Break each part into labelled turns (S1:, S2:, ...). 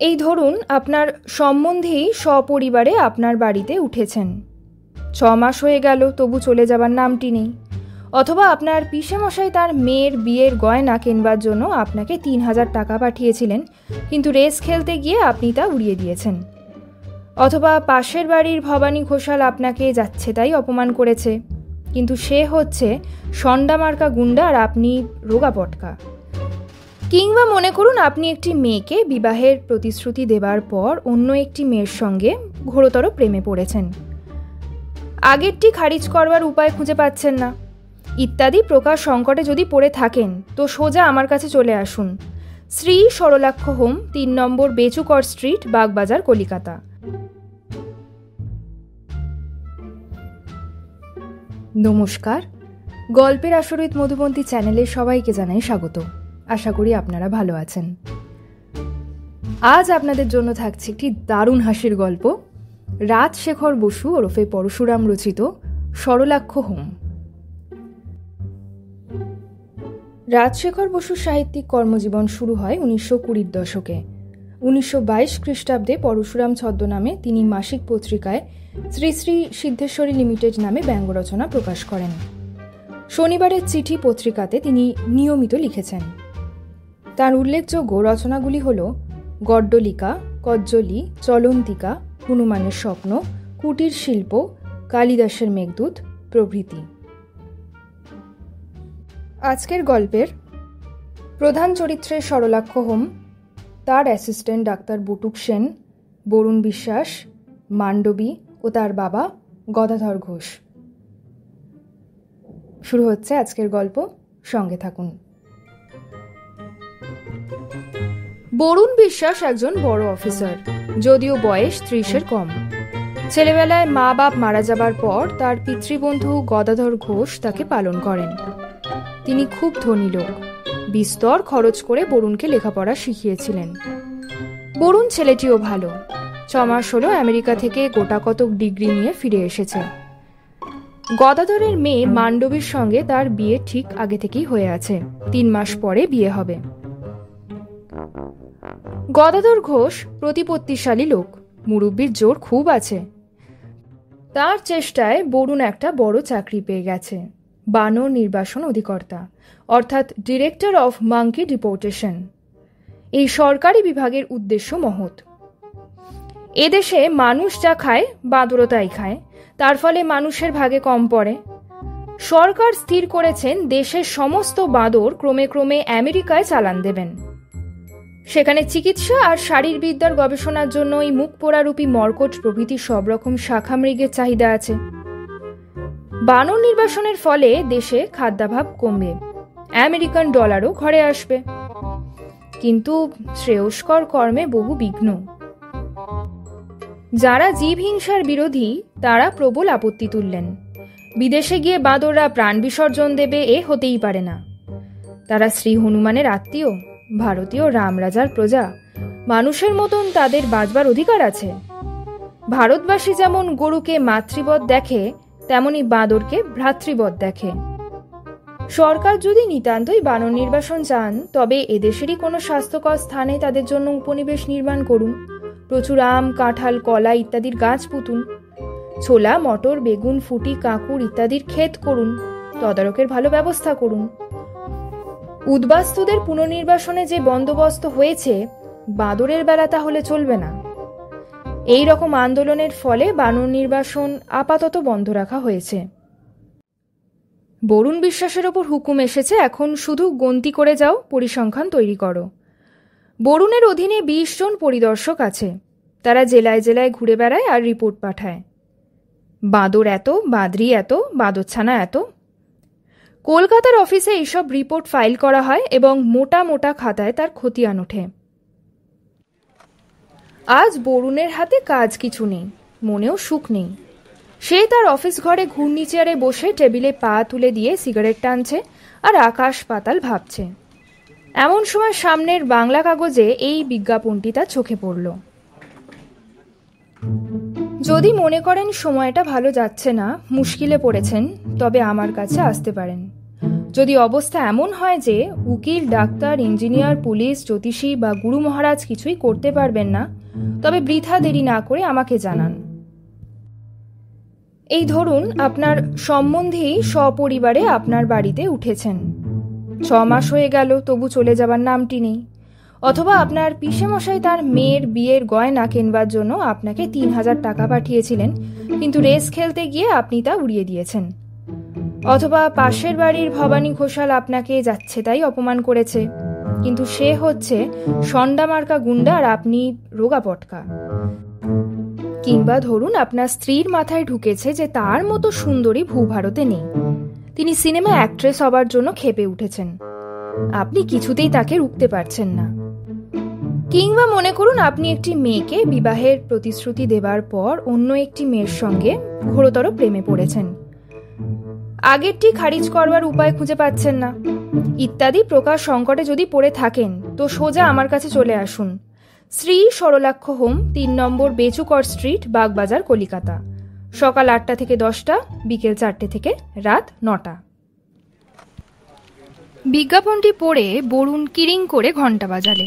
S1: এই ধরুন আপনার সম্বন্ধী সপরিবারে আপনার বাড়িতে উঠেছেন, 6 মাস হয়ে গেল তবু চলে যাবার নামটি নেই। অথবা আপনার পিসেমশাই তার মেয়ের বিয়ের গয়না কেনবার জন্য আপনাকে 3000 টাকা পাঠিয়েছিলেন, কিন্তু রেস খেলতে গিয়ে আপনি তা উড়িয়ে দিয়েছেন। অথবা পাশের বাড়ির ভবানী ঘোষাল আপনাকে যাচ্ছে তাই অপমান করেছে, কিন্তু সে হচ্ছে সন্ডামার্কা গুন্ডা আর আপনি রোগা পটকা। কিংবা মনে করুন আপনি একটি মেয়েকে বিবাহের প্রতিশ্রুতি দেবার পর অন্য একটি মেয়ের সঙ্গে ঘোরতর প্রেমে পড়েছেন, আগেরটি খারিজ করবার উপায় খুঁজে পাচ্ছেন না, ইত্যাদি প্রকার সংকটে যদি পড়ে থাকেন তো সোজা আমার কাছে চলে আসুন। শ্রী সরলাক্ষ হোম, 3 নম্বর বেচুকর স্ট্রিট, বাগবাজার, কলিকাতা। নমস্কার, গল্পের আসরিত মধুবন্তী চ্যানেলে সবাইকে জানাই স্বাগত। আশা করি আপনারা ভালো আছেন। আজ আপনাদের জন্য থাকছে একটি দারুণ হাসির গল্প, রাজশেখর বসু ওরফে পরশুরাম রচিত সরলাক্ষ হোম। রাজশেখর বসুর সাহিত্যিক কর্মজীবন শুরু হয় 1920-র দশকে। 1922 খ্রিস্টাব্দে পরশুরাম ছদ্মনামে তিনি মাসিক পত্রিকায় শ্রী শ্রী সিদ্ধেশ্বরী লিমিটেড নামে ব্যঙ্গ রচনা প্রকাশ করেন। শনিবারের চিঠি পত্রিকাতে তিনি নিয়মিত লিখেছেন। তার উল্লেখযোগ্য রচনাগুলি হল গড্ডলিকা, কজ্জলি, চলন্তিকা, হনুমানের স্বপ্ন, কুটির শিল্প, কালিদাসের মেঘদূত প্রভৃতি। আজকের গল্পের প্রধান চরিত্রে সরলাক্ষ হোম, তার অ্যাসিস্ট্যান্ট ডাক্তার বুটুক সেন, বরুণ বিশ্বাস, মান্ডবী ও তার বাবা গদাধর ঘোষ। শুরু হচ্ছে আজকের গল্প, সঙ্গে থাকুন। বরুণ বিশ্বাস একজন বড় অফিসার, যদিও বয়স 30-এর কম। ছেলেবেলায় মা বাপ মারা যাবার পর তার পিতৃবন্ধু গদাধর ঘোষ তাকে পালন করেন। তিনি খুব ধনী লোক, বিস্তর খরচ করে বরুণকে লেখাপড়া শিখিয়েছিলেন। বরুণ ছেলেটিও ভালো, 6 মাস হলো আমেরিকা থেকে গোটা কতক ডিগ্রি নিয়ে ফিরে এসেছে। গদাধরের মেয়ে মান্ডবীর সঙ্গে তার বিয়ে ঠিক আগে থেকেই হয়ে আছে, 3 মাস পরে বিয়ে হবে। গদাধর ঘোষ প্রতিপত্তিশালী লোক, মুরব্বির জোর খুব আছে। তার চেষ্টায় বরুণ একটা বড় চাকরি পেয়ে গেছে, বানর নির্বাসন অধিকর্তা, অর্থাৎ ডিরেক্টর অফ মাঙ্কি ডিপোর্টেশন। এই সরকারি বিভাগের উদ্দেশ্য মহৎ। এদেশে মানুষ যা খায় বাঁদরও তাই খায়, তার ফলে মানুষের ভাগে কম পড়ে। সরকার স্থির করেছেন দেশের সমস্ত বাঁদর ক্রমে ক্রমে আমেরিকায় চালান দেবেন। সেখানে চিকিৎসা আর শারীরবিদ্যার গবেষণার জন্য এই মুখ পোড়ারূপী মর্কট প্রভৃতি সব রকম শাখা মৃগের চাহিদা আছে। বানর নির্বাসনের ফলে দেশে খাদ্যাভাব কমবে, আমেরিকান ডলারও ঘরে আসবে। কিন্তু শ্রেয়স্কর কর্মে বহু বিঘ্ন। যারা জীব হিংসার বিরোধী তারা প্রবল আপত্তি তুললেন। বিদেশে গিয়ে বাঁদররা প্রাণ বিসর্জন দেবে এ হতেই পারে না। তারা শ্রী হনুমানের আত্মীয়, ভারতীয় রামরাজার প্রজা, মানুষের মতন তাদের বাঁচবার অধিকার আছে। ভারতবাসী যেমন গরুকে মাতৃবৎ দেখে, তেমনি বাঁদরকে ভ্রাতৃবৎ দেখে। সরকার যদি নিতান্তই বানর নির্বাসন চান, তবে এদেশেরই কোনো স্বাস্থ্যকর স্থানে তাদের জন্য উপনিবেশ নির্মাণ করুন। প্রচুর আম, কাঁঠাল, কলা ইত্যাদির গাছ পুতুন। ছোলা, মটর, বেগুন, ফুটি, কাঁকুর ইত্যাদির ক্ষেত করুন। তদারকের ভালো ব্যবস্থা করুন। উদ্বাস্তুদের পুনর্নির্বাসনে যে বন্দোবস্ত হয়েছে, বাঁদরের বেলা তাহলে চলবে না। এই রকম আন্দোলনের ফলে বানর নির্বাসন আপাতত বন্ধ রাখা হয়েছে। বরুণ বিশ্বাসের ওপর হুকুম এসেছে, এখন শুধু গন্তি করে যাও, পরিসংখ্যান তৈরি করো। বরুণের অধীনে 20 জন পরিদর্শক আছে। তারা জেলায় জেলায় ঘুরে বেড়ায় আর রিপোর্ট পাঠায়। বাঁদর এত, বাঁদরি এত, বাঁদরছানা এত। কলকাতার অফিসে এইসব রিপোর্ট ফাইল করা হয় এবং মোটা মোটা খাতায় তার খতিয়ান ওঠে। আজ বরুণের হাতে কাজ কিছু নেই, মনেও সুখ নেই। সে তার অফিস ঘরে ঘূর্ণি চেয়ারে বসে টেবিলে পা তুলে দিয়ে সিগারেট টানছে আর আকাশ পাতাল ভাবছে। এমন সময় সামনের বাংলা কাগজে এই বিজ্ঞাপনটি তার চোখে পড়ল। যদি মনে করেন সময়টা ভালো যাচ্ছে না, মুশকিলে পড়েছেন, তবে আমার কাছে আসতে পারেন। যদি অবস্থা এমন হয় যে উকিল, ডাক্তার, ইঞ্জিনিয়ার, পুলিশ, জ্যোতিষী বা গুরু মহারাজ কিছুই করতে পারবেন না, তবে বৃথা দেরি না করে আমাকে জানান। এই ধরুন আপনার সম্বন্ধী সপরিবারে আপনার বাড়িতে উঠেছেন। 6 মাস হয়ে গেল, তবু চলে যাবার নামটি নেই। অথবা আপনার পিসেমশাই তার মেয়ের বিয়ের গয়না কেনবার জন্য আপনাকে 3000 টাকা পাঠিয়েছিলেন, কিন্তু রেস খেলতে গিয়ে আপনি তা উড়িয়ে দিয়েছেন। অথবা পাশের বাড়ির ভবানী ঘোষাল আপনাকে যাচ্ছে তাই অপমান করেছে, কিন্তু সে হচ্ছে সন্ডা মার্কা গুন্ডা আর আপনি রোগা পটকা। কিংবা ধরুন আপনার স্ত্রীর মাথায় ঢুকেছে যে তার মতো সুন্দরী ভূভারতে নেই, তিনি সিনেমা অ্যাক্ট্রেস হবার জন্য ক্ষেপে উঠেছেন, আপনি কিছুতেই তাকে রুখতে পারছেন না। কিংবা মনে করুন আপনি একটি মেয়েকে বিবাহের প্রতিশ্রুতি দেবার পর অন্য একটি মেয়ের সঙ্গে ঘোরতর প্রেমে পড়েছেন, আগেরটি খারিজ করবার উপায় খুঁজে পাচ্ছেন না, ইত্যাদি প্রকার সংকটে যদি পড়ে থাকেন তো সোজা আমার কাছে চলে আসুন। শ্রী সরলাক্ষ হোম, 3 নম্বর বেচুকর স্ট্রিট, বাগবাজার, কলিকাতা। সকাল 8টা থেকে 10টা, বিকেল 4টে থেকে রাত 9টা। বিজ্ঞাপনটি পড়ে বরুণ কিরিং করে ঘণ্টা বাজালে।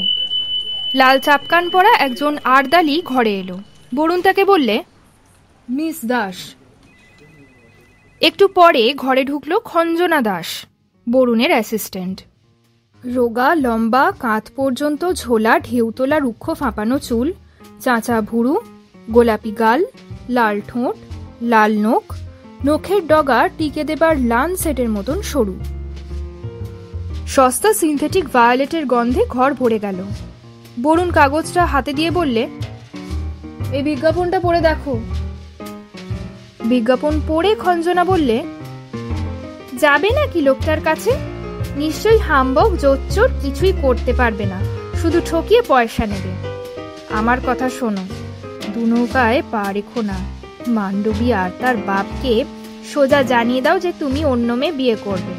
S1: লাল চাপকান পরা একজন আর্দালি ঘরে এলো। বরুণ তাকে বললে, মিস দাস। একটু পরে ঘরে ঢুকলো খঞ্জনা দাস, বরুণের অ্যাসিস্ট্যান্ট। রোগা, লম্বা, কাঁধ পর্যন্ত ঝোলা, ঢেউতোলা, রুক্ষ ফাঁপানো চুল, চাঁচা ভুরু, গোলাপি গাল, লাল ঠোঁট, লাল নখ, নখের ডগা টিকে দেবার লানসেটের মতন সরু। সস্তা সিনথেটিক ভায়োলেটের গন্ধে ঘর ভরে গেল। বরুণ কাগজটা হাতে দিয়ে বললে, এই বিজ্ঞাপনটা পড়ে দেখো। বিজ্ঞাপন পড়ে খঞ্জনা বললে, যাবে নাকি লোকটার কাছে? নিশ্চয়ই হাম্বক, জোচ্চোর, কিছুই করতে পারবে না, শুধু ঠকিয়ে পয়সা নেবে। আমার কথা শোনো, দু নৌকায় পা রেখো না। মান্ডবী আর তার বাপকে সোজা জানিয়ে দাও যে তুমি অন্য মেয়ে বিয়ে করবে।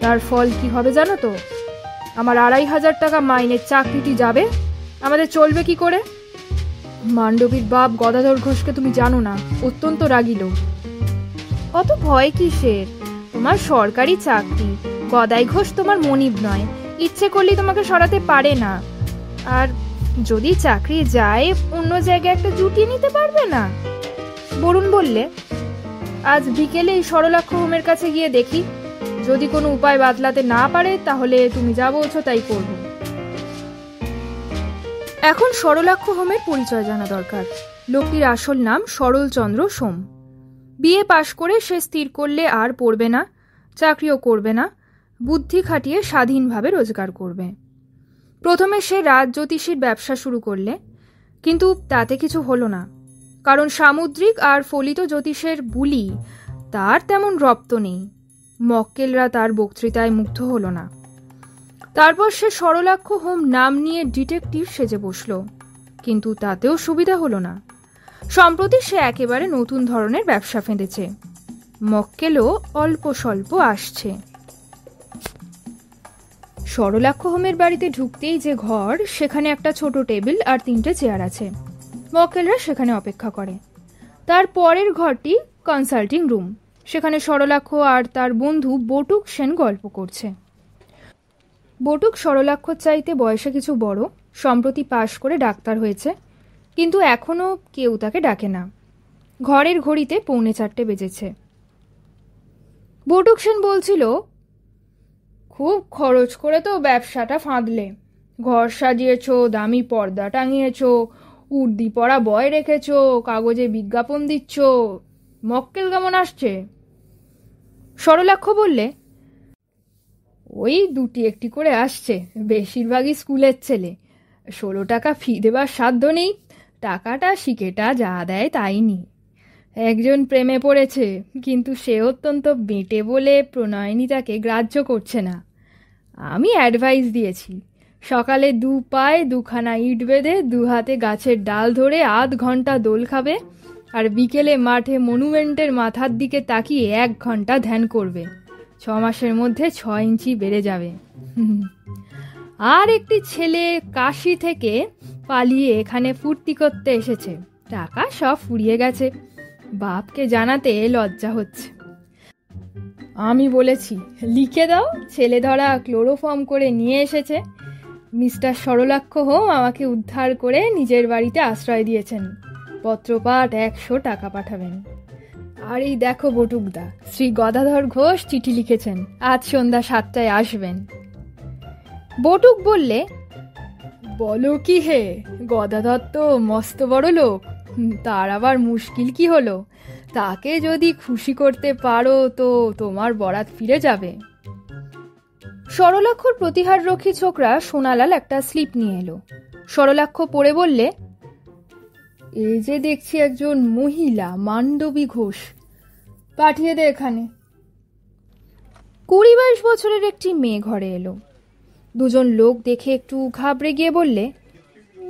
S1: তার ফল কি হবে জানো তো? আমার 2500 টাকা মাইনের চাকরিটি যাবে, আমাদের চলবে কি করে? মান্ডবীর বাপ গদাধর ঘোষকে তুমি জানো না, অত্যন্ত রাগী লোক। অত ভয় কিসের? তোমার সরকারি চাকরি, গদাই ঘোষ তোমার মনিব নয়, ইচ্ছে করলেই তোমাকে সরাতে পারে না। আর যদি চাকরি যায়, অন্য জায়গায় একটা জুটিয়ে নিতে পারবে না। বরুণ বললে, আজ বিকেলে এই সরলাক্ষ হোমের কাছে গিয়ে দেখি, যদি কোনো উপায় বাতলাতে না পারে তাহলে তুমি যা বলছো তাই করব। এখন সরলাক্ষ হোমের পরিচয় জানা দরকার। লোকটির আসল নাম সরলচন্দ্র সোম। বিএ পাশ করে সে স্থির করলে আর পড়বে না, চাকরিও করবে না, বুদ্ধি খাটিয়ে স্বাধীনভাবে রোজগার করবে। প্রথমে সে রাজজ্যোতিষীর ব্যবসা শুরু করলে, কিন্তু তাতে কিছু হলো না, কারণ সামুদ্রিক আর ফলিত জ্যোতিষের বুলি তার তেমন রপ্ত নেই। মক্কেলরা তার বক্তৃতায় মুগ্ধ হলো না। তারপর সে সরলাক্ষ হোম নাম নিয়ে ডিটেকটিভ সেজে বসল, কিন্তু তাতেও সুবিধা হলো না। সম্প্রতি সে একেবারে নতুন ধরনের ব্যবসা ফেঁদেছে, মক্কেলও অল্প স্বল্প আসছে। সরলাক্ষ হোমের বাড়িতে ঢুকতেই যে ঘর, সেখানে একটা ছোট টেবিল আর 3টে চেয়ার আছে। মক্কেলরা সেখানে অপেক্ষা করে। তার পরের ঘরটি কনসাল্টিং রুম, সেখানে সরলাক্ষ আর তার বন্ধু বটুক সেন গল্প করছে। বটুক সরলাক্ষর চাইতে বয়সে কিছু বড়, সম্প্রতি পাশ করে ডাক্তার হয়েছে, কিন্তু এখনো কেউ তাকে ডাকে না। ঘরের ঘড়িতে 3:45 বেজেছে। বটুক সেন বলছিল, খুব খরচ করে তো ব্যবসাটা ফাঁদলে। ঘর সাজিয়েছ, দামি পর্দা টাঙিয়েছ, উর্দি পরা বয় রেখেছ, কাগজে বিজ্ঞাপন দিচ্ছ, মক্কেল কেমন আসছে? সরলাক্ষ বললে, ওই 2-1 করে আসছে, বেশিরভাগই স্কুলের ছেলে। 16 টাকা ফি দেবার সাধ্য নেই, টাকাটা শিকেটা যা দেয় তাই নি। একজন প্রেমে পড়েছে, কিন্তু সে অত্যন্ত বেঁটে বলে প্রণয়িনী তাকে গ্রাহ্য করছে না। আমি অ্যাডভাইস দিয়েছি, সকালে 2 পায়ে 2খানা ইট বেঁধে 2 হাতে গাছের ডাল ধরে আধ ঘন্টা দোল খাবে, আর বিকেলে মাঠে মনুমেন্টের মাথার দিকে তাকিয়ে 1 ঘন্টা ধ্যান করবে। 6 মাসের মধ্যে 6 ইঞ্চি বেড়ে যাবে। আর একটি ছেলে কাশি থেকে পালিয়ে এখানে ফুর্তি করতে এসেছে, টাকা সব ফুরিয়ে গেছে, বাপকে জানাতে লজ্জা হচ্ছে। আমি বলেছি লিখে দাও, ছেলে ধরা ক্লোরোফর্ম করে নিয়ে এসেছে। মিস্টার সরলাক্ষ হোম আমাকে উদ্ধার করে নিজের বাড়িতে আশ্রয় দিয়েছেন। পত্রপাঠ 100 টাকা পাঠাবেন। আর এই দেখো বটুকদা, শ্রী গদাধর ঘোষ চিঠি লিখেছেন, আজ সন্ধ্যা 7টায় আসবেন। বটুক বললে, বলো কি হে, গদাধর তো মস্ত বড় লোক, তার আবার মুশকিল কি হলো? তাকে যদি খুশি করতে পারো তো তোমার বরাত ফিরে যাবে। সরলাক্ষর প্রতিহার রক্ষী ছোকরা সোনালাল একটা স্লিপ নিয়ে এলো। সরলাক্ষ পড়ে বললে, এই যে দেখছি একজন মহিলা, মান্ডবী ঘোষ, পাঠিয়ে দে এখানে। 20-22 বছরের একটি মেয়ে ঘরে এলো। দুজন লোক দেখে একটু ঘাবড়ে গিয়ে বললে,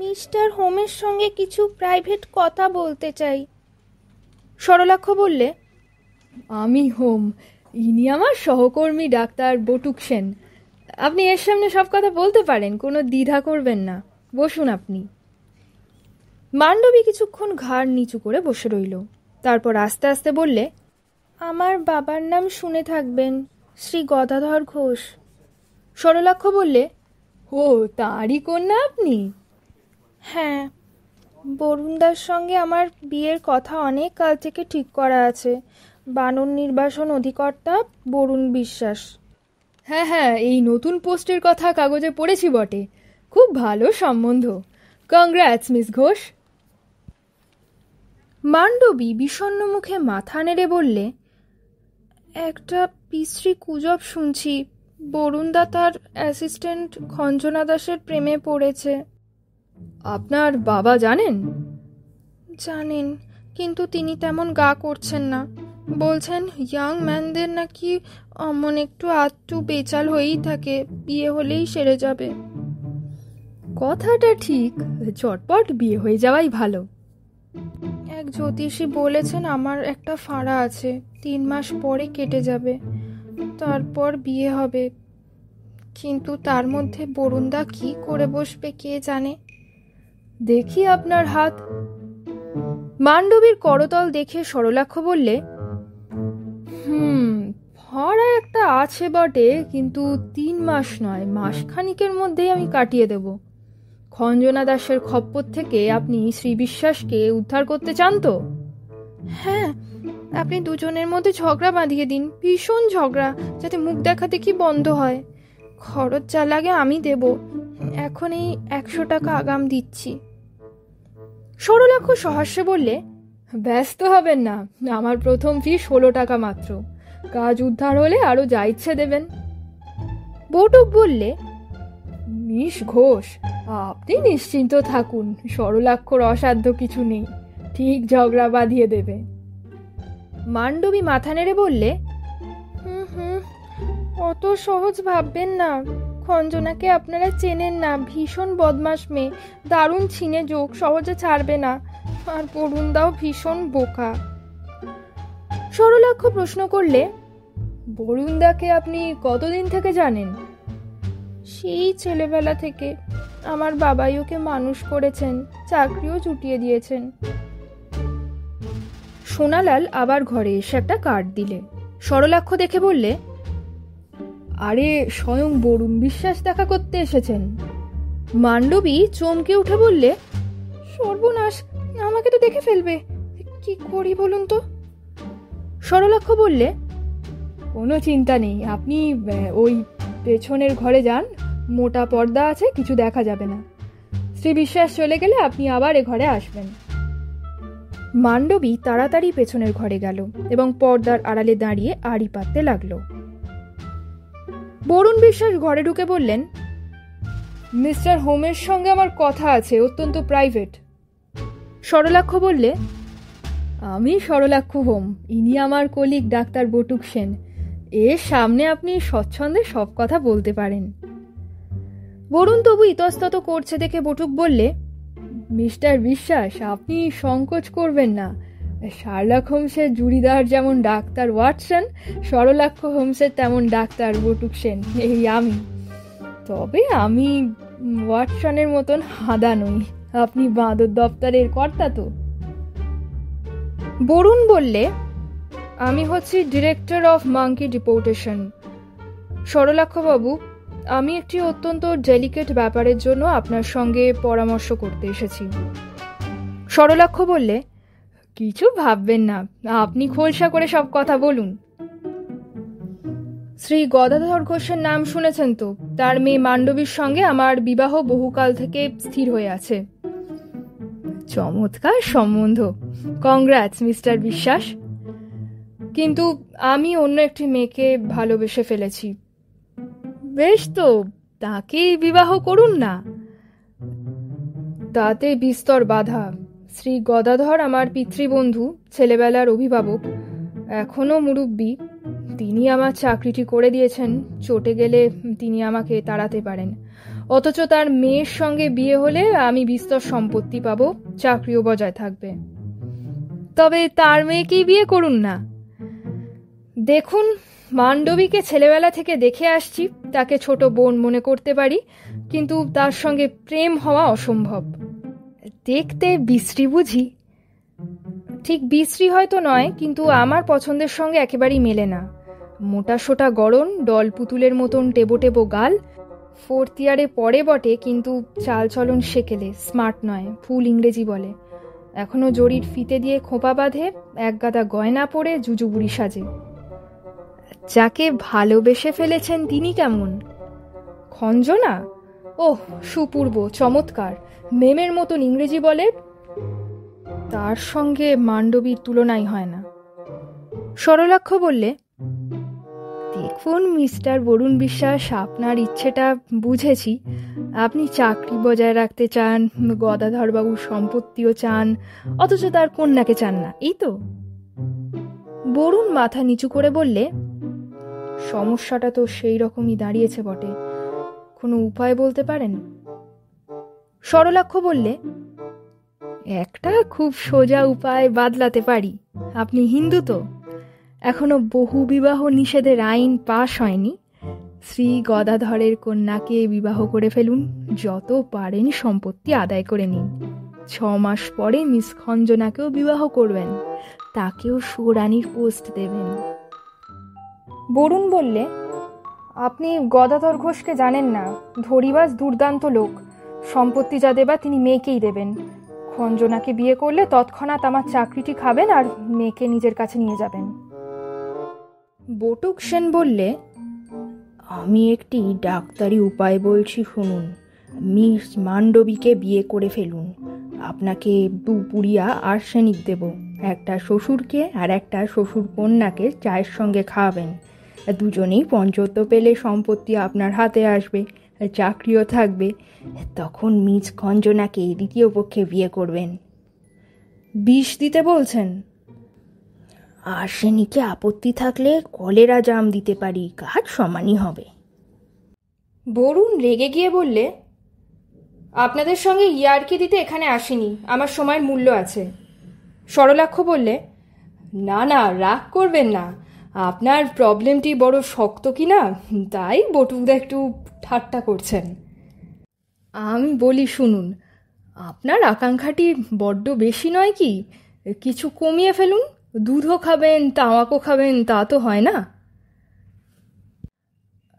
S1: মিস্টার হোমের সঙ্গে কিছু প্রাইভেট কথা বলতে চাই। সরলাক্ষ বললে, আমি হোম, ইনি আমার সহকর্মী ডাক্তার বটুক সেন। আপনি এর সামনে সব কথা বলতে পারেন, কোনো দ্বিধা করবেন না, বসুন আপনি। মান্ডবী কিছুক্ষণ ঘাড় নিচু করে বসে রইল, তারপর আস্তে আস্তে বললে, আমার বাবার নাম শুনে থাকবেন, শ্রী গদাধর ঘোষ। সরলাক্ষ বললে, ও তাঁরই কন্যা আপনি? হ্যাঁ, বরুণদার সঙ্গে আমার বিয়ের কথা অনেক কাল থেকে ঠিক করা আছে। বানর নির্বাসন অধিকর্তা বরুণ বিশ্বাস। হ্যাঁ হ্যাঁ, এই নতুন পোস্টের কথা কাগজে পড়েছি বটে, খুব ভালো সম্বন্ধ। Congrats miss Ghosh. মান্ডবী বিষণ্ণ মুখে মাথা নেড়ে বললে, একটা বিশ্রী গুজব শুনছি, বরুণদা তার অ্যাসিস্ট্যান্ট খঞ্জনা দাসের প্রেমে পড়েছে। আপনার বাবা জানেন? জানেন, কিন্তু তিনি তেমন গা করছেন না। বলছেন ইয়াং ম্যানদের নাকি অমন একটু আধটু বেচাল হয়েই থাকে, বিয়ে হলেই সেরে যাবে। কথাটা ঠিক, চটপট বিয়ে হয়ে যাওয়াই ভালো। এক জ্যোতিষী বলেছেন আমার একটা ফাঁড়া আছে, 3 মাস পরে কেটে যাবে, তারপর বিয়ে হবে। কিন্তু তার মধ্যে বরুণদা কি করে বসবে কে জানে। দেখি আপনার হাত। মান্ডবীর করতল দেখে সরলাক্ষ বললে, ফাঁড়া একটা আছে বটে, কিন্তু 3 মাস নয়, মাসখানিকের মধ্যেই আমি কাটিয়ে দেব। খঞ্জনা দাসের খপ্পর থেকে আপনি শ্রী বিশ্বাসকে উদ্ধার করতে চান তো? হ্যাঁ, আপনি দুজনের মধ্যে ঝগড়া বাঁধিয়ে দিন, ভীষণ ঝগড়া, যাতে মুখ দেখা দেখি বন্ধ হয়। খরচ যা লাগে আমি দেব, এখন এই 100 টাকা আগাম দিচ্ছি। সরলাক্ষ সহাস্যে বললে, ব্যস্ত হবেন না, আমার প্রথম ফি 16 টাকা মাত্র, কাজ উদ্ধার হলে আরো যা ইচ্ছে দেবেন। বটুক বললে, মিস ঘোষ, আপনি নিশ্চিন্ত থাকুন, সরলাক্ষর অসাধ্য কিছু নেই, ঠিক ঝগড়া বাঁধিয়ে দেবে। মান্ডবী মাথা নেড়ে বললে, অত সহজ ভাববেন না, খঞ্জনাকে আপনারা চেনেন না, ভীষণ বদমাশ মেয়ে, দারুণ ছিনে যোগ, সহজে ছাড়বে না, আর বরুণদাও ভীষণ বোকা। সরলাক্ষ প্রশ্ন করলে, বরুণদাকে আপনি কতদিন থেকে জানেন? সেই ছেলেবেলা থেকে, আমার বাবাই ওকে মানুষ করেছেন, চাকরিও জুটিয়ে দিয়েছেন। সোনালাল আবার ঘরে এসে একটা কার্ড দিলে। সরলাক্ষ দেখে বললে, আরে স্বয়ং বরুণ বিশ্বাস দেখা করতে এসেছেন। মান্ডবী চমকে উঠে বললে, সর্বনাশ, আমাকে তো দেখে ফেলবে, কি করি বলুন তো। সরলাক্ষ বললে, কোনো চিন্তা নেই, আপনি ওই পেছনের ঘরে যান, মোটা পর্দা আছে, কিছু দেখা যাবে না। শ্রী বিশ্বাস চলে গেলে আপনি আবার এ ঘরে আসবেন। মান্ডবী তাড়াতাড়ি পেছনের ঘরে গেল এবং পর্দার আড়ালে দাঁড়িয়ে আড়ি পাততে লাগলো। বরুণ বিশ্বাস ঘরে ঢুকে বললেন, মিস্টার হোমের সঙ্গে আমার কথা আছে, অত্যন্ত প্রাইভেট। সরলাক্ষ বললে, আমি সরলাক্ষ হোম, ইনি আমার কলিগ ডাক্তার বটুক সেন, এর সামনে আপনি স্বচ্ছন্দে সব কথা বলতে পারেন। বরুণ তবু ইতস্তত করছে দেখে বটুক বললে, মিস্টার বিশ্বাস, আপনি সংকোচ করবেন না, শার্লক হোমসের জুড়িদার যেমন ডাক্তার ওয়াটসন, সরলাক্ষ হোমসের তেমন ডাক্তার বটুক সেন, এই আমি। তবে আমি ওয়াটসনের মতন হাঁদা নই, আপনি বাঁদর দপ্তরের কর্তা তো। বরুণ বললে, আমি হচ্ছি ডিরেক্টর অফ মাঙ্কি ডিপোর্টেশন। সরলাক্ষবাবু, আমি একটি অত্যন্ত ডেলিকেট ব্যাপারের জন্য আপনার সঙ্গে পরামর্শ করতে এসেছি। সরলাক্ষ বললে, কিছু ভাববেন না, আপনি খোলসা করে সব কথা বলুন। শ্রী গদাধর ঘোষের নাম শুনেছেন তো? তার মেয়ে মান্ডবীর সঙ্গে আমার বিবাহ বহুকাল থেকে স্থির হয়ে আছে। চমৎকার সম্বন্ধ, কংগ্রাটস মিস্টার বিশ্বাস। কিন্তু আমি অন্য একটি মেয়েকে ভালোবেসে ফেলেছি। বেশ তো, তাকেই বিবাহ করুন না। তাতে বিস্তর বাধা। শ্রী গদাধর আমার পিতৃবন্ধু, ছেলেবেলার অভিভাবক, এখনো মুরব্বী। তিনি আমার চাকরিটি করে দিয়েছেন, চটে গেলে তিনি আমাকে তাড়াতে পারেন। অথচ তার মেয়ের সঙ্গে বিয়ে হলে আমি বিস্তর সম্পত্তি পাবো, চাকরিও বজায় থাকবে। তবে তার মেয়েকেই বিয়ে করুন না। দেখুন, মান্ডবীকে ছেলেবেলা থেকে দেখে আসছি, তাকে ছোট বোন মনে করতে পারি, কিন্তু তার সঙ্গে প্রেম হওয়া অসম্ভব। দেখতে বিশ্রী বুঝি? ঠিক বিশ্রী হয়তো নয়, কিন্তু আমার পছন্দের সঙ্গে একেবারেই মেলে না। মোটা সোটা গড়ন, ডল পুতুলের মতন টেবো টেবো গাল। 4th ইয়ারে পড়ে বটে, কিন্তু চালচলন সেকেলে, স্মার্ট নয়, ফুল ইংরেজি বলে। এখনো জরির ফিতে দিয়ে খোঁপা বাঁধে, একগাদা গয়না পরে জুজুবুড়ি সাজে। যাকে ভালোবেসে ফেলেছেন তিনি কেমন? খঞ্জনা? ওহ, সুপূর্ব, চমৎকার, মেমের মতন ইংরেজি বলে। তার সঙ্গে মান্ডবীর তুলনাই হয় না। সরলাক্ষ বললে, দেখুন মিস্টার বরুণ বিশ্বাস, আপনার ইচ্ছেটা বুঝেছি। আপনি চাকরি বজায় রাখতে চান, গদাধরবাবুর সম্পত্তিও চান, অথচ তার কন্যাকে চান না, এই তো? বরুণ মাথা নিচু করে বললে, সমস্যাটা তো সেই রকমই দাঁড়িয়েছে বটে। কোনো উপায় বলতে পারেন? সরলাক্ষ বললে, একটা খুব সোজা উপায় বাদলাতে পারি। আপনি হিন্দু তো? এখনো বহু বিবাহ নিষেধের আইন পাশ হয়নি। শ্রী গদাধরের কন্যাকে বিবাহ করে ফেলুন, যত পারেন সম্পত্তি আদায় করে নিন। 6 মাস পরে মিস খঞ্জনাকেও বিবাহ করবেন, তাকেও সুরানির পোস্ট দেবেন। বরুণ বললে, আপনি গদাধর ঘোষকে জানেন না, ধরিবাজ দুর্দান্ত লোক। সম্পত্তি যা দেবা তিনি মেয়েকেই দেবেন। খঞ্জনাকে বিয়ে করলে তৎক্ষণাৎ আমার চাকরিটি খাবেন আর মেয়েকে নিজের কাছে নিয়ে যাবেন। বটুক সেন বললে, আমি একটি ডাক্তারি উপায় বলছি শুনুন। মিস মান্ডবীকে বিয়ে করে ফেলুন। আপনাকে 2 পুড়িয়া আর্সেনিক দেব, একটা শ্বশুরকে আর একটা শ্বশুর কন্যাকে চায়ের সঙ্গে খাওয়াবেন। দুজনেই পঞ্চত্ব পেলে সম্পত্তি আপনার হাতে আসবে, চাকরিও থাকবে। তখন মিস খঞ্জনাকে দ্বিতীয় পক্ষে বিয়ে করবেন। বিষ দিতে বলছেন? আর্সেনিকে আপত্তি থাকলে কলেরা জাম দিতে পারি, কাজ সমানই হবে। বরুণ রেগে গিয়ে বললে, আপনাদের সঙ্গে ইয়ার্কি দিতে এখানে আসিনি, আমার সময়ের মূল্য আছে। সরলাক্ষ বললে, না না, রাগ করবেন না। আপনার প্রবলেমটি বড় শক্ত কি না, তাই বটুকদা একটু ঠাট্টা করছেন। আমি বলি শুনুন, আপনার আকাঙ্ক্ষাটি বড্ড বেশি নয় কি? কিছু কমিয়ে ফেলুন। দুধও খাবেন, তামাকও খাবেন, তা তো হয় না।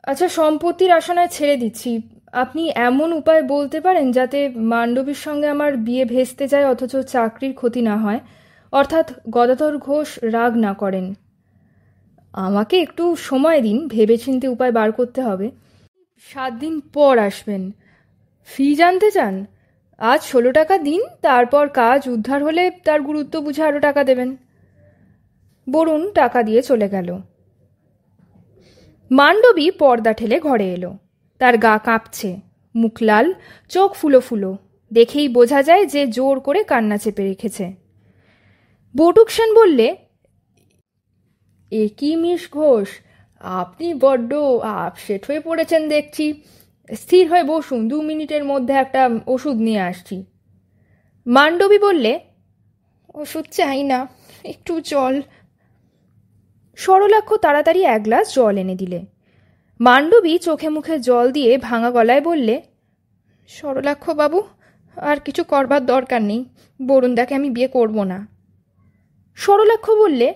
S1: আচ্ছা, সম্পত্তির আশানায় ছেড়ে দিচ্ছি। আপনি এমন উপায় বলতে পারেন যাতে মান্ডবীর সঙ্গে আমার বিয়ে ভেস্তে যায়, অথচ চাকরির ক্ষতি না হয়, অর্থাৎ গদাধর ঘোষ রাগ না করেন। আমাকে একটু সময় দিন, ভেবেচিন্তে উপায় বার করতে হবে। 7 দিন পর আসবেন। ফি জানতে চান? আজ 16 টাকা দিন, তারপর কাজ উদ্ধার হলে তার গুরুত্ব বুঝে আরও টাকা দেবেন। বরুণ টাকা দিয়ে চলে গেল। মান্ডবী পর্দা ঠেলে ঘরে এলো। তার গা কাঁপছে, মুখ লাল, চোখ ফুলো ফুলো। দেখেই বোঝা যায় যে জোর করে কান্না চেপে রেখেছে। বটুক সেন বললে, এ কি মিস ঘোষ, আপনি বড্ড আপসেট হয়ে পড়েছেন দেখছি। স্থির হয়ে বসুন, 2 মিনিটের মধ্যে একটা ওষুধ নিয়ে আসছি। মান্ডবী বললে, ওষুধ চাই না, একটু জল। সরলাক্ষ তাড়াতাড়ি 1 গ্লাস জল এনে দিলে। মান্ডবী চোখে মুখে জল দিয়ে ভাঙা গলায় বললে, সরলাক্ষ বাবু, আর কিছু করবার দরকার নেই। বরুণদাকে আমি বিয়ে করব না। সরলাক্ষ বললে,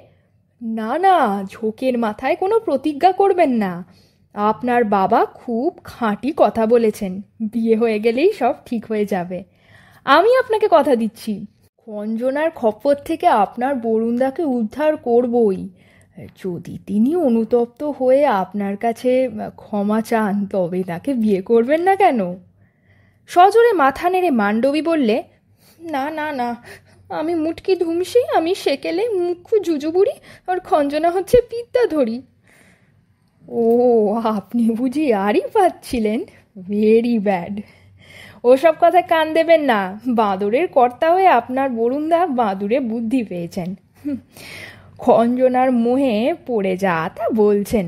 S1: না না, ঝোঁকের মাথায় কোনো প্রতিজ্ঞা করবেন না। আপনার বাবা খুব খাঁটি কথা বলেছেন, বিয়ে হয়ে গেলেই সব ঠিক হয়ে যাবে। আমি আপনাকে কথা দিচ্ছি, খঞ্জনার খপ্পর থেকে আপনার বরুণদাকে উদ্ধার করবই। যদি তিনি অনুতপ্ত হয়ে আপনার কাছে ক্ষমা চান, তবে তাকে বিয়ে করবেন না কেন? সজোরে মাথা নেড়ে মান্ডবী বললে, না না না, আমি মুটকি ধুমসি, আমি সেকেলে মুখ্যু জুজুবুড়ি, আর খঞ্জনা হচ্ছে বিদ্যাধরী। ও, আপনি বুঝি আরই পাচ্ছিলেন? Very bad. ওসব কথায় কান দেবেন না। বাঁদরের কর্তা হয়ে আপনার বরুণদা বাঁদুরে বুদ্ধি পেয়েছেন। খঞ্জনার মোহে পড়ে যা তা বলছেন।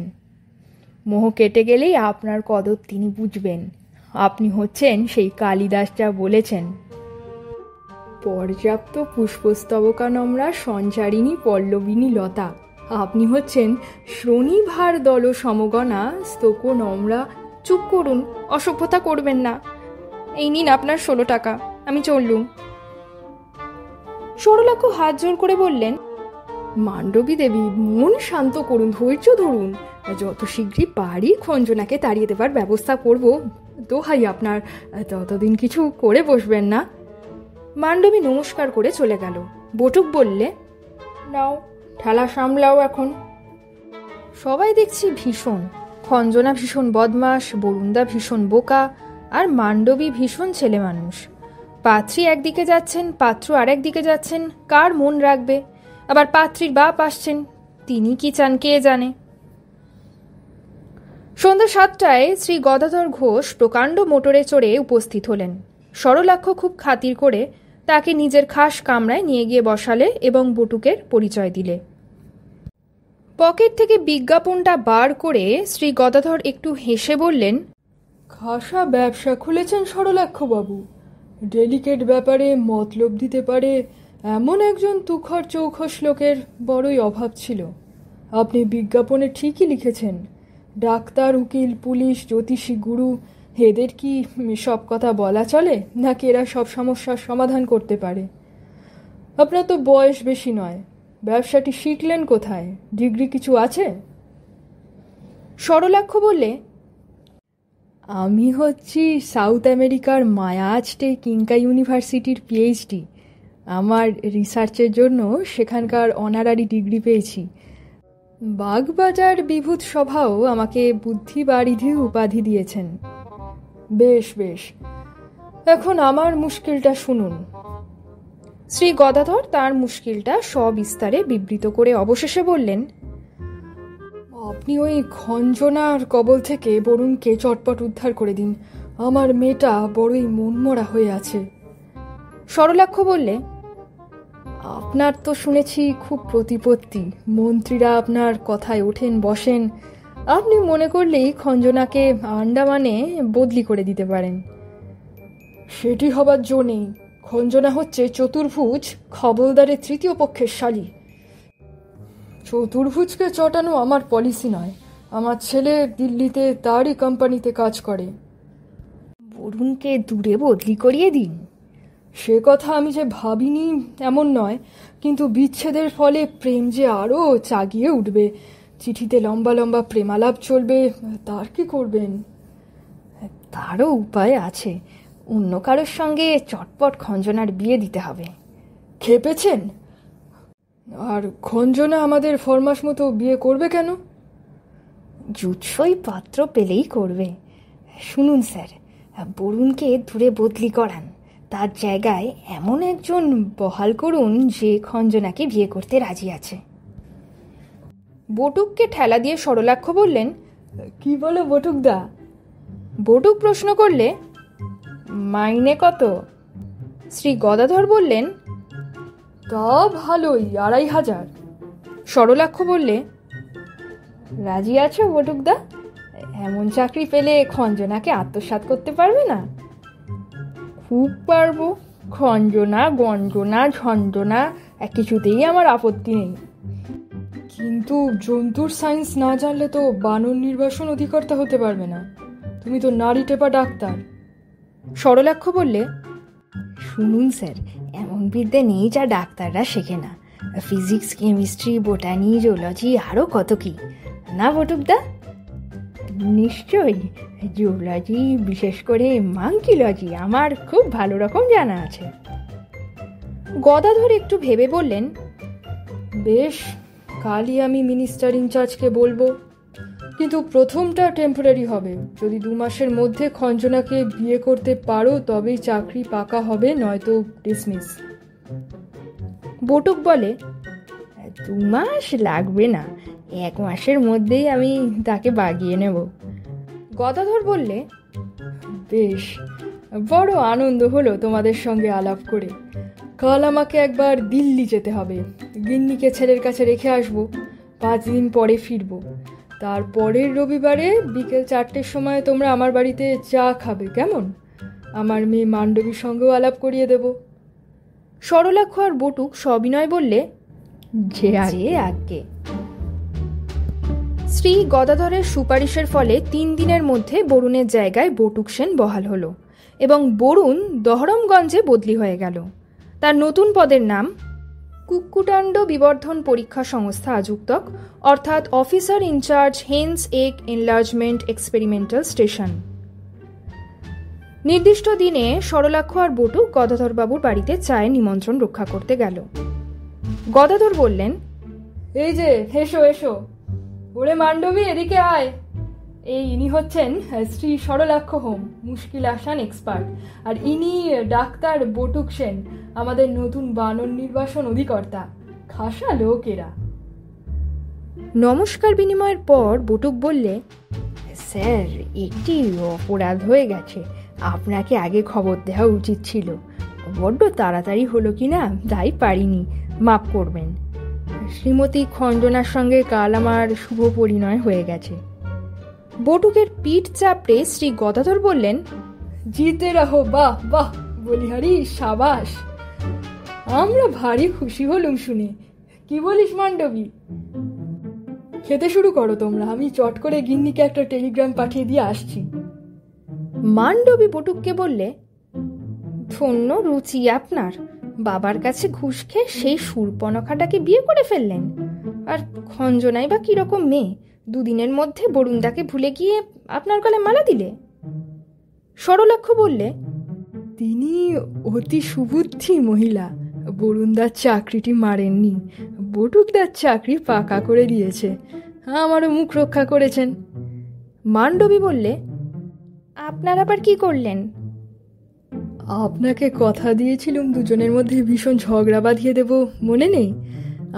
S1: মোহ কেটে গেলেই আপনার কদর তিনি বুঝবেন। আপনি হচ্ছেন সেই কালিদাস যা বলেছেন, পর্যাপ্ত পুষ্পস্তবকা নম্রা সঞ্চারিণী পল্লবিনী লতা। আপনি হচ্ছেন শ্রোণীভার দল সমগণা স্তোক নম্রা। চুপ করুন, অসভ্যতা করবেন না। এই নিন আপনার 16 টাকা, আমি চললুম। সরলাক্ষ হাত জোর করে বললেন, মান্ডবী দেবী, মন শান্ত করুন, ধৈর্য ধরুন। যত শীঘ্রই পারি খঞ্জনাকে তাড়িয়ে দেবার ব্যবস্থা করব। দোহাই আপনার, ততদিন কিছু করে বসবেন না। মান্ডবী নমস্কার করে চলে গেল। বটুক বললে, নাও ঠেলা সামলাও এখন। সবাই দেখছি ভীষণ। খঞ্জনা ভীষণ বদমাস, বরুণদা ভীষণ বোকা, আর মান্ডবী ভীষণ ছেলে মানুষ। পাত্রী একদিকে যাচ্ছেন, পাত্র আর একদিকে যাচ্ছেন, কার মন রাখবে? আবার পাত্রীর বাপ আসছেন, তিনি কি চান কে জানে। সন্ধ্যা 7টায় শ্রী গদাধর ঘোষ প্রকাণ্ড মোটরে চড়ে উপস্থিত হলেন। সরলাক্ষ খুব খাতির করে তাকে নিজের খাস কামরায় নিয়ে গিয়ে বসালে এবং বটুকের পরিচয় দিলে। পকেট থেকে বিজ্ঞাপনটা বার করে শ্রী গদাধর একটু হেসে বললেন,
S2: খাসা ব্যবসা খুলেছেন সরলাক্ষবাবু। ডেলিকেট ব্যাপারে মতলব দিতে পারে এমন একজন তুখর চৌখস লোকের বড়ই অভাব ছিল। আপনি বিজ্ঞাপনে ঠিকই লিখেছেন। ডাক্তার, উকিল, পুলিশ, জ্যোতিষী, গুরু, এদের কি সব কথা বলা চলে, নাকি এরা সব সমস্যার সমাধান করতে পারে? আপনার তো বয়স বেশি নয়, ব্যবসাটি শিখলেন কোথায়? ডিগ্রি কিছু আছে?
S1: সরলাক্ষ বললে,
S2: আমি হচ্ছি সাউথ আমেরিকার মায়াজটে কিংকা ইউনিভার্সিটির পিএইচডি। আমার রিসার্চের জন্য সেখানকার অনারারি ডিগ্রি পেয়েছি। বাগবাজার বিভূত সভাও আমাকে বুদ্ধিবারিধি উপাধি দিয়েছেন। বেশ বেশ, এখন আমার মুশকিলটা শুনুন।
S1: শ্রী গদাধর তার মুশকিলটা সবিস্তারে বিবৃত করে অবশেষে বললেন,
S2: আপনি ওই খঞ্জনার কবল থেকে বরুণকে চটপট উদ্ধার করে দিন। আমার মেয়েটা বড়ই মনমরা হয়ে আছে।
S1: সরলাক্ষ বললে,
S2: আপনার তো শুনেছি খুব প্রতিপত্তি, মন্ত্রীরা আপনার কথায় ওঠেন বসেন। আপনি মনে করলেই খঞ্জনাকে আন্ডামানে বদলি করে দিতে পারেন। সেটি হবার জো নেই। খঞ্জনা হচ্ছে চতুর্ভুজ খবলদারের তৃতীয় পক্ষের শালী। চতুর্ভুজকে চটানো আমার পলিসি নয়। আমার ছেলে দিল্লিতে তারই কোম্পানিতে কাজ করে।
S1: বরুণকে দূরে বদলি করিয়ে দিন।
S2: সে কথা আমি যে ভাবিনি এমন নয়, কিন্তু বিচ্ছেদের ফলে প্রেম যে আরও চাগিয়ে উঠবে। চিঠিতে লম্বা লম্বা প্রেমালাপ চলবে, তার কি করবেন?
S1: তারও উপায় আছে। অন্য কারোর সঙ্গে চটপট খঞ্জনার বিয়ে দিতে হবে।
S2: খেপেছেন? আর খঞ্জনা আমাদের ফরমাস মতো বিয়ে করবে কেন?
S1: জুৎসই পাত্র পেলেই করবে। শুনুন স্যার, বরুণকে দূরে বদলি করান, তার জায়গায় এমন একজন বহাল করুন যে খঞ্জনাকে বিয়ে করতে রাজি আছে। বটুককে ঠেলা দিয়ে সরলাক্ষ বললেন,
S2: কি বলো বটুকদা?
S1: বটুক প্রশ্ন করলে, মাইনে কত? শ্রী গদাধর বললেন,
S2: তা ভালোই, 2500।
S1: সরলাক্ষ বললে, রাজি আছো বটুকদা? এমন চাকরি পেলে খঞ্জনাকে আত্মসাৎ করতে পারবে না? খুব পারবো। খঞ্জনা, গঞ্জনা, ঝঞ্জনা কিছুতেই আমার আপত্তি নেই।
S2: কিন্তু জন্তুর সায়েন্স না জানলে তো বানর নির্বাসন অধিকর্তা হতে পারবে না। তুমি তো নারী টেপা ডাক্তার।
S1: সরলাক্ষ বললে, শুনুন স্যার, এমন বিদ্যে নেই যা ডাক্তাররা শেখে না।
S3: ফিজিক্স, কেমিস্ট্রি, বোটানি, জুলজি, আরও কত কি, না বটুকদা? নিশ্চয়ই, জুলজি, বিশেষ করে মাঙ্কিলজি আমার খুব ভালো রকম জানা আছে।
S1: গদাধর একটু ভেবে বললেন,
S2: বেশ, কালই আমি মিনিস্টার ইনচার্জকে বলবো, কিন্তু প্রথমটা টেম্পোরারি হবে। যদি 2 মাসের মধ্যে খঞ্জনাকে বিয়ে করতে পারো তবেই চাকরি পাকা হবে, নয়তো ডিসমিস।
S1: বটুক বলে,
S3: 2 মাস লাগবে না, 1 মাসের মধ্যেই আমি তাকে বাগিয়ে নেব।
S1: গদাধর বললে,
S2: বেশ, বড় আনন্দ হলো তোমাদের সঙ্গে আলাপ করে। কাল আমাকে একবার দিল্লি যেতে হবে, গিন্নিকে ছেলের কাছে রেখে আসবো, 5 দিন পরে ফিরবো। তারপরের রবিবারে বিকেল 4টের সময় তোমরা আমার বাড়িতে চা খাবে, কেমন? আমার মেয়ে মান্ডবীর সঙ্গেও আলাপ করিয়ে দেব।
S1: সরলাক্ষ আর বটুক সবিনয় বললে,
S3: যে আগে।
S1: শ্রী গদাধরের সুপারিশের ফলে 3 দিনের মধ্যে বরুণের জায়গায় বটুক সেন বহাল হলো এবং বরুণ দহরমগঞ্জে বদলি হয়ে গেল। তার নতুন পদের নাম কুক্কুটান্ড বিবর্ধন পরীক্ষা সংস্থা আযুক্তক, অর্থাৎ officer incharge hens egg enlargement experimental station. নির্দিষ্ট দিনে সরলাক্ষ আর বটুক গদাধরবাবুর বাড়িতে চায়ে নিমন্ত্রণ রক্ষা করতে গেল। গদাধর বললেন,
S2: এই যে, এসো এসো, ওরে মান্ডবী, এদিকে আয়। ইনি হচ্ছেন শ্রী সরলাক্ষ হোম, মুশকিল আসান এক্সপার্ট, আর ইনি ডাক্তার বটুক সেন, আমাদের নতুন বানর নির্বাসন অধিকর্তা। খাসা লোক এরা।
S1: নমস্কার বিনিময়ের পর বটুক বললে,
S3: স্যার, একটি অপরাধ হয়ে গেছে, আপনাকে আগে খবর দেওয়া উচিত ছিল। বড্ড তাড়াতাড়ি হলো কি না, তাই পারিনি, মাফ করবেন। শ্রীমতী খঞ্জনার সঙ্গে কাল আমার শুভ পরিণয় হয়ে গেছে।
S1: বটুকের পিঠ চাপড়ে শ্রী গদাধর বললেন,
S2: জিতে রাহো, বাহ বাহ, বলিহারি, সাবাস। আমরা ভারী খুশি হলুম শুনে। কি বলিস মান্ডবী? খেতে শুরু করো তোমরা, আমি চট করে গিন্নিকে একটা টেলিগ্রাম পাঠিয়ে দিয়ে আসছি।
S1: মান্ডবী বটুককে বললে, ধন্য রুচি আপনার, বাবার কাছে ঘুষ খেয়ে সেই শূর্পণখাটাকে বিয়ে করে ফেললেন। আর খঞ্জনাই বা কিরকম মেয়ে, 2 দিনের মধ্যে বরুণদাকে ভুলে গিয়ে আপনার গলায় মালা দিলে। সরলাক্ষ বললে,
S2: তিনি অতি সুবুদ্ধি মহিলা, বরুণদার চাকরিটি মারেননি, বটুকদার চাকরি পাকা করে দিয়েছে, আমারও মুখ রক্ষা করেছেন।
S1: মান্ডবী বললে, আপনার আবার কি করলেন?
S2: আপনাকে কথা দিয়েছিলুম দুজনের মধ্যে ভীষণ ঝগড়া বাঁধিয়ে দেব, মনে নেই?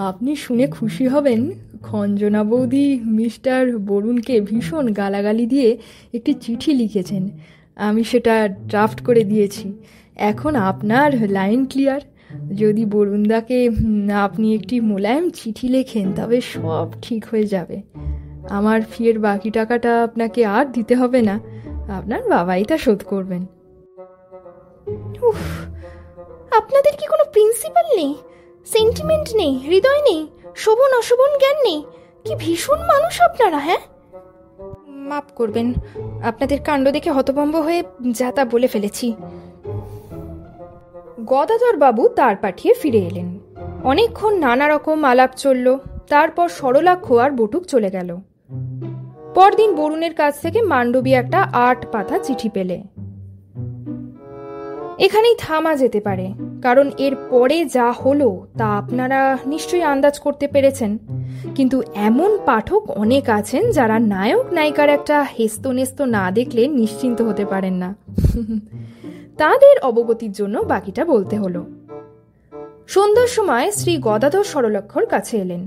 S2: আপনি শুনে খুশি হবেন, খঞ্জনা বৌদি মিস্টার বরুণকে ভীষণ গালাগালি দিয়ে একটি চিঠি লিখেছেন, আমি সেটা ড্রাফট করে দিয়েছি। এখন আপনার লাইন ক্লিয়ার। যদি বরুণদাকে আপনি একটি মোলায়েম চিঠি লেখেন তবে সব ঠিক হয়ে যাবে। আমার ফিয়ের বাকি টাকাটা আপনাকে আর দিতে হবে না, আপনার বাবাই তা শোধ করবেন।
S1: উফ, আপনাদের কি কোনো প্রিন্সিপাল নেই, সেন্টিমেন্ট নেই, হৃদয় নেই, শোভন অশোভন জ্ঞান নেই? কি ভীষণ মানুষ আপনারা! হ্যাঁ, মাফ করবেন, আপনাদের কাণ্ড দেখে হতভম্ব হয়ে যা তা বলে ফেলেছি। গদাধর বাবু তার পাঠিয়ে ফিরে এলেন। অনেকক্ষণ নানা রকম আলাপ চলল, তারপর সরলাক্ষ আর বটুক চলে গেল। পরদিন বরুণের কাছ থেকে মান্ডবী একটা 8 পাতা চিঠি পেলে। এখানেই থামা যেতে পারে, কারণ এর পরে যা হলো তা আপনারা নিশ্চয়ই আন্দাজ করতে পেরেছেন। কিন্তু এমন পাঠক অনেক আছেন যারা নায়ক নায়িকার একটা হেস্তনেস্ত না দেখলে নিশ্চিন্ত হতে পারেন না। তাদের অবগতির জন্য বাকিটা বলতে হলো। সন্ধ্যার সময় শ্রী গদাধর সরলাক্ষর কাছে এলেন।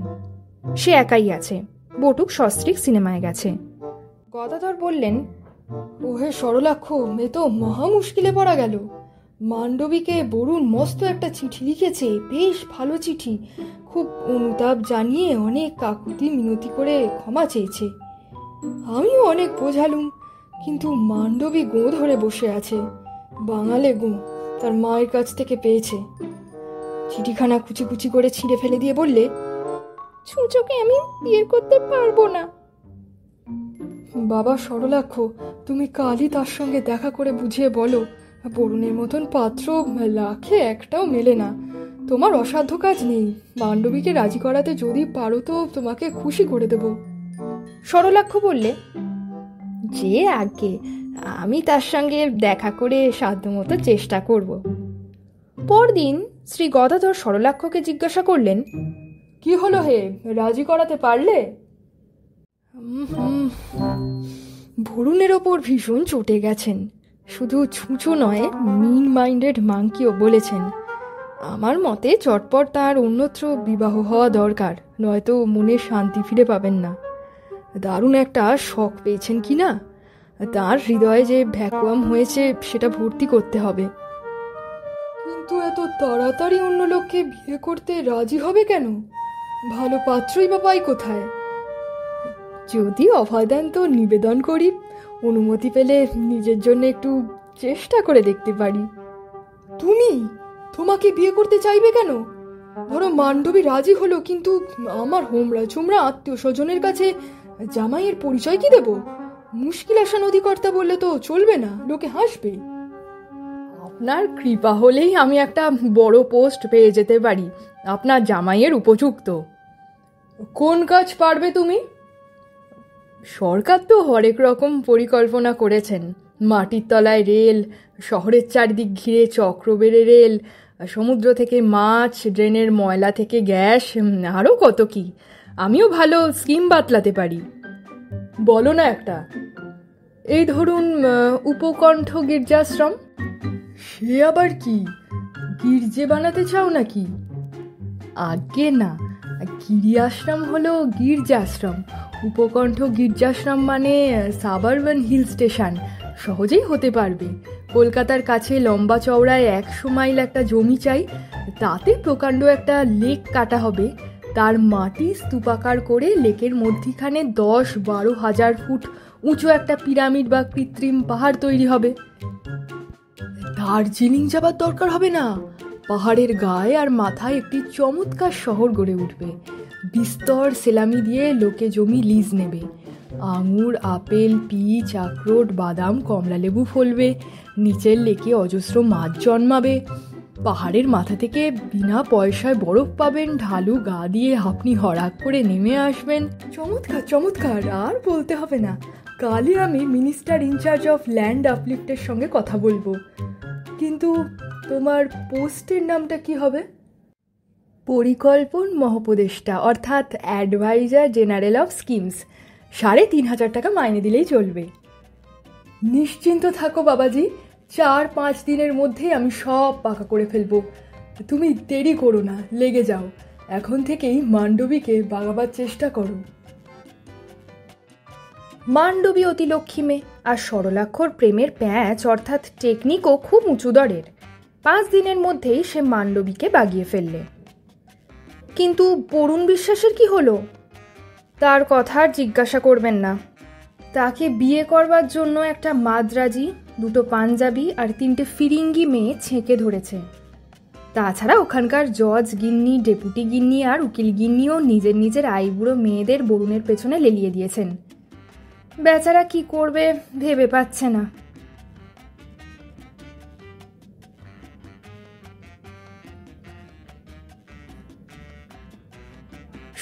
S1: সে একাই আছে, বটুক সস্ত্রীক সিনেমায় গেছে।
S2: গদাধর বললেন, ওহে সরলাক্ষ, এ তো মহা মুশকিলে পড়া গেল। মান্ডবীকে বরুণ মস্ত একটা চিঠি লিখেছে, বেশ ভালো চিঠি, খুব অনুতাপ জানিয়ে অনেক কাকুতি মিনতি করে ক্ষমা চেয়েছে। আমিও অনেক বোঝালুম, কিন্তু মান্ডবী গোঁ ধরে বসে আছে, বাঙালে গোঁ, তার মায়ের কাছ থেকে পেয়েছে। চিঠিখানা কুচি কুচি করে ছিঁড়ে ফেলে দিয়ে বললে,
S1: ছুঁচোকে আমি বিয়ে করতে পারবো না।
S2: বাবা সরলাক্ষ, তুমি কালই তার সঙ্গে দেখা করে বুঝিয়ে বলো, বরুণের মতন পাত্র লাখে একটাও মেলে না, তোমার অসাধ্য কাজ নেই। মান্ডবীকে রাজি করাতে যদি পারো তো তোমাকে খুশি করে দেব।
S1: সরলাক্ষ বললে,
S3: যে আগে আমি তার সঙ্গে দেখা করে সাধ্যমতো চেষ্টা করব।
S1: পরদিন শ্রী গদাধর সরলাক্ষকে জিজ্ঞাসা করলেন,
S2: কি হলো হে, রাজি করাতে পারলে?
S3: বরুণের ওপর ভীষণ চটে গেছেন। শুধু ছুঁচো নয়, মিন মাইন্ডেড মাংকিও বলেছেন। আমার মতে চটপট তার অন্যত্র বিবাহ হওয়া দরকার, নয়তো মনে শান্তি ফিরে পাবেন না। দারুণ একটা শখ পেয়েছেন কি না, তার হৃদয়ে যে ভ্যাকুয়াম হয়েছে সেটা ভর্তি করতে হবে।
S2: কিন্তু এত তাড়াতাড়ি অন্য লোককে বিয়ে করতে রাজি হবে কেন? ভালো পাত্রই বা পাই কোথায়?
S3: যদি অভয় দেন তো নিবেদন করি, অনুমতি পেলে নিজের জন্য একটু চেষ্টা করে দেখতে পারি।
S2: তোমাকে বিয়ে করতে চাইবে কেন? ধরো মান্ডবী রাজি হলো, কিন্তু আমার হোমরা চুমরা আত্মীয় স্বজনের কাছে জামাইয়ের পরিচয় কি দেব? মুশকিল আসান অধিকর্তা বললে তো চলবে না, লোকে হাসবে।
S3: আপনার কৃপা হলেই আমি একটা বড় পোস্ট পেয়ে যেতে পারি, আপনার জামাইয়ের উপযুক্ত।
S2: কোন কাজ পারবে তুমি?
S3: সরকার তো হরেক রকম পরিকল্পনা করেছেন। মাটির তলায় রেল, শহরের চারদিক ঘিরে চক্রবেড়ে রেল, সমুদ্র থেকে মাছ, ড্রেনের ময়লা থেকে গ্যাস, আরও কত কি। আমিও ভালো স্কিম বাতলাতে পারি।
S2: বলো না একটা।
S3: এই ধরুন উপকণ্ঠ গির্জাশ্রম।
S2: সে আবার কি? গির্জে বানাতে চাও নাকি?
S3: আজ্ঞে না, গিরি আশ্রম হলো গির্জাশ্রম। উপকণ্ঠ গির্জাশ্রম মানে সাবারবান হিল স্টেশন। সহজেই হতে পারবে। কলকাতার কাছে লম্বা চওড়ায় 100 মাইল একটা জমি চাই, তাতে প্রকাণ্ড একটা লেক কাটা হবে। তার মাটি স্তূপাকার করে লেকের মধ্যিখানে 10-12 হাজার ফুট উঁচু একটা পিরামিড বা কৃত্রিম পাহাড় তৈরি হবে। দার্জিলিং যাবার দরকার হবে না। পাহাড়ের গায়ে আর মাথায় একটি চমৎকার শহর গড়ে উঠবে। বিস্তর সেলামি দিয়ে লোকে জমি লিজ নেবে। আঙুর, আপেল, পিচ, আখরোট, বাদাম, কমলালেবু ফলবে। নিচের লেকে অজস্র মাছ জন্মাবে। পাহাড়ের মাথা থেকে বিনা পয়সায় বরফ পাবেন। ঢালু গা দিয়ে আপনি হড়াক করে নেমে আসবেন।
S2: চমৎকার চমৎকার, আর বলতে হবে না। কালই আমি মিনিস্টার ইনচার্জ অফ ল্যান্ড আপলিফ্টের সঙ্গে কথা বলবো। কিন্তু তোমার পোস্টের নামটা কি হবে?
S3: পরিকল্পন মহোপদেষ্টা, অর্থাৎ অ্যাডভাইজার জেনারেল অফ স্কিমস। 3,500 টাকা মাইনে দিলেই চলবে।
S2: নিশ্চিন্ত থাকো বাবাজি, 4-5 দিনের মধ্যেই আমি সব পাকা করে ফেলবো। তুমি দেরি করো না, লেগে যাও। এখন থেকেই মান্ডবীকে বাগাবার চেষ্টা করো।
S1: মান্ডবী অতি লক্ষ্মী মেয়ে, আর সরলাক্ষর প্রেমের প্যাঁচ অর্থাৎ টেকনিকও খুব উঁচু দরের। 5 দিনের মধ্যেই সে মান্ডবীকে বাগিয়ে ফেললে। কিন্তু বরুণ বিশ্বাসের কি হলো? তার কথা আর জিজ্ঞাসা করবেন না। তাকে বিয়ে করবার জন্য একটা মাদ্রাজি, 2টো পাঞ্জাবি আর 3টে ফিরিঙ্গি মেয়ে ছেঁকে ধরেছে। তাছাড়া ওখানকার জজ গিন্নি, ডেপুটি গিন্নি আর উকিল গিন্নিও নিজের নিজের আইবুড়ো মেয়েদের বরুণের পেছনে লেলিয়ে দিয়েছেন। বেচারা কি করবে ভেবে পাচ্ছে না।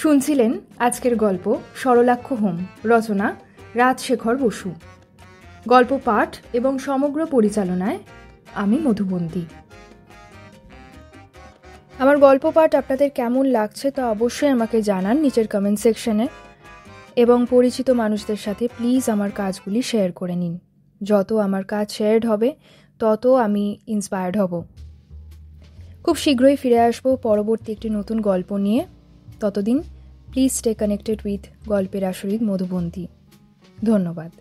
S1: শুনছিলেন আজকের গল্প সরলাক্ষ হোম, রচনা রাজশেখর বসু। গল্প পাঠ এবং সমগ্র পরিচালনায় আমি মধুবন্তী। আমার গল্প পাঠ আপনাদের কেমন লাগছে তা অবশ্যই আমাকে জানান নিচের কমেন্ট সেকশনে, এবং পরিচিত মানুষদের সাথে প্লিজ আমার কাজগুলি শেয়ার করে নিন। যত আমার কাজ শেয়ারড হবে তত আমি ইন্সপায়ার্ড হব। খুব শীঘ্রই ফিরে আসবো পরবর্তী একটি নতুন গল্প নিয়ে। ততদিন প্লিজ স্টে কানেক্টেড উইথ গল্পের আসরিক মধুবন্তী। ধন্যবাদ।